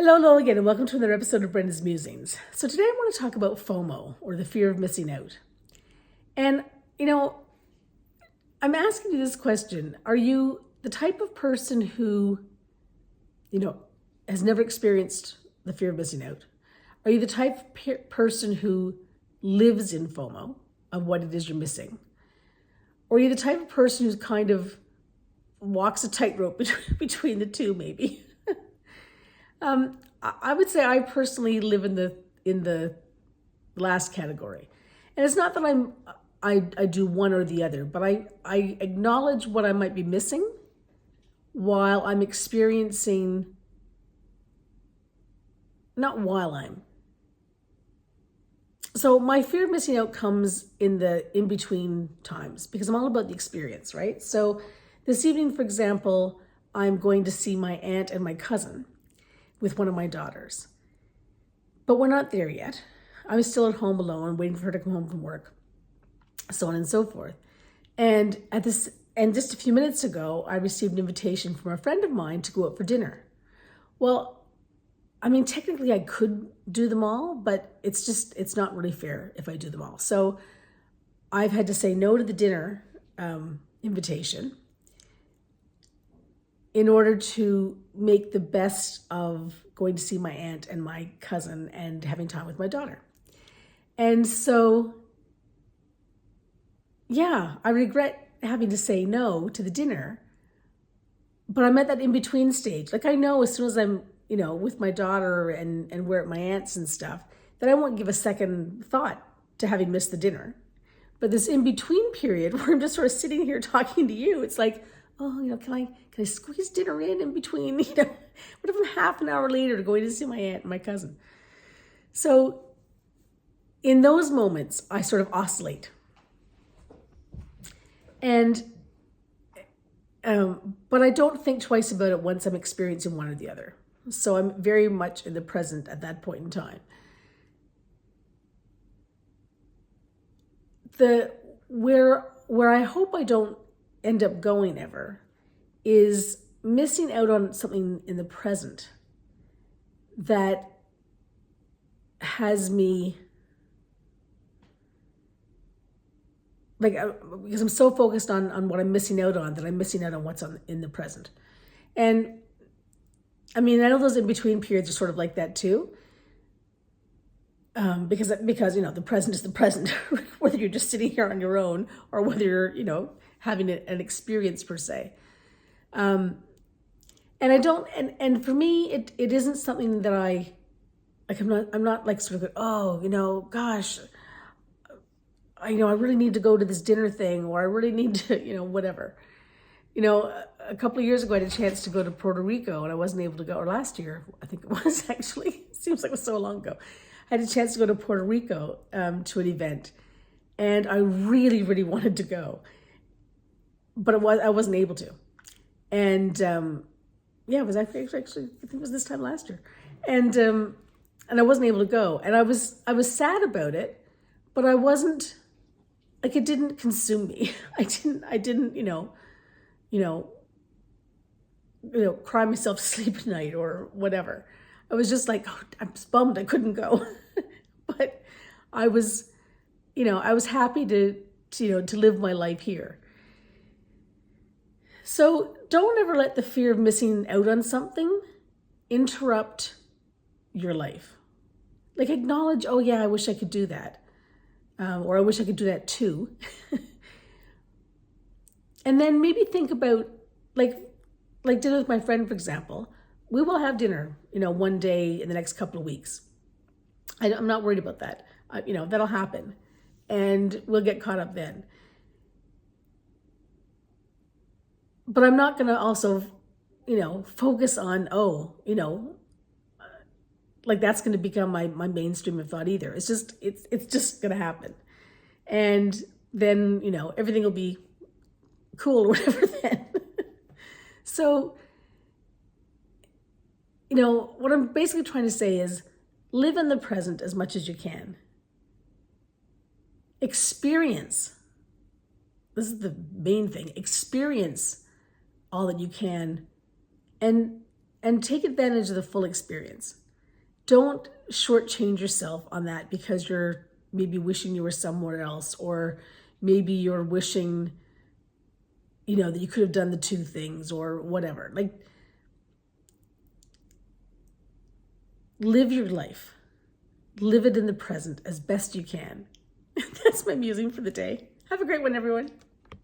Hello again, and welcome to another episode of Brenda's Musings. So today I want to talk about FOMO, or the fear of missing out. And, I'm asking you this question. Are you the type of person who, has never experienced the fear of missing out? Are you the type of person who lives in FOMO of what it is you're missing? Or are you the type of person who's kind of walks a tightrope between the two, maybe? I would say I personally live in the last category, and it's not that I do one or the other, but I acknowledge what I might be missing while I'm experiencing. Not while I'm. So my fear of missing out comes in the in between times because I'm all about the experience, right? So this evening, for example, I'm going to see my aunt and my cousin with one of my daughters. But we're not there yet. I'm still at home alone, waiting for her to come home from work, so on and so forth. And just a few minutes ago, I received an invitation from a friend of mine to go out for dinner. Well, technically I could do them all, but it's not really fair if I do them all. So I've had to say no to the dinner invitation in order to make the best of going to see my aunt and my cousin and having time with my daughter. And so, yeah, I regret having to say no to the dinner, but I'm at that in-between stage. Like I know as soon as I'm, with my daughter and we're at my aunt's and stuff, that I won't give a second thought to having missed the dinner. But this in-between period where I'm just sort of sitting here talking to you, it's like, oh, can I squeeze dinner in between, what if I'm half an hour later going to see my aunt and my cousin? So in those moments, I sort of oscillate. And, but I don't think twice about it once I'm experiencing one or the other. So I'm very much in the present at that point in time. Where I hope I don't end up going ever is missing out on something in the present that has me because I'm so focused on what I'm missing out on that I'm missing out on what's in the present. And I know those in-between periods are sort of like that too. Because the present is the present, whether you're just sitting here on your own or whether you're, having an experience per se. And I don't, and for me, it isn't something that I'm not like sort of, oh, gosh, I really need to go to this dinner thing, or I really need to, whatever. A couple of years ago, I had a chance to go to Puerto Rico and I wasn't able to go, or last year, I think it was actually, it seems like it was so long ago. I had a chance to go to Puerto Rico to an event, and I really, really wanted to go, but I wasn't able to. And it was actually, I think it was this time last year, and I wasn't able to go, and I was sad about it, but I wasn't like, it didn't consume me. I didn't cry myself to sleep at night or whatever. I was just like, oh, I'm bummed I couldn't go. But I was happy to live my life here. So don't ever let the fear of missing out on something interrupt your life. Like acknowledge, oh yeah, I wish I could do that. Or I wish I could do that too. And then maybe think about like dinner with my friend, for example. We will have dinner, one day in the next couple of weeks. I'm not worried about that. That'll happen. And we'll get caught up then. But I'm not going to also, focus on, like that's going to become my mainstream of thought either. It's just going to happen. And then, everything will be cool or whatever then. So, what I'm basically trying to say is live in the present as much as you can. Experience. This is the main thing. Experience all that you can, and and take advantage of the full experience. Don't shortchange yourself on that because you're maybe wishing you were somewhere else, or maybe you're wishing, that you could have done the two things or whatever. Like, live your life. Live it in the present as best you can. That's my musing for the day. Have a great one, everyone.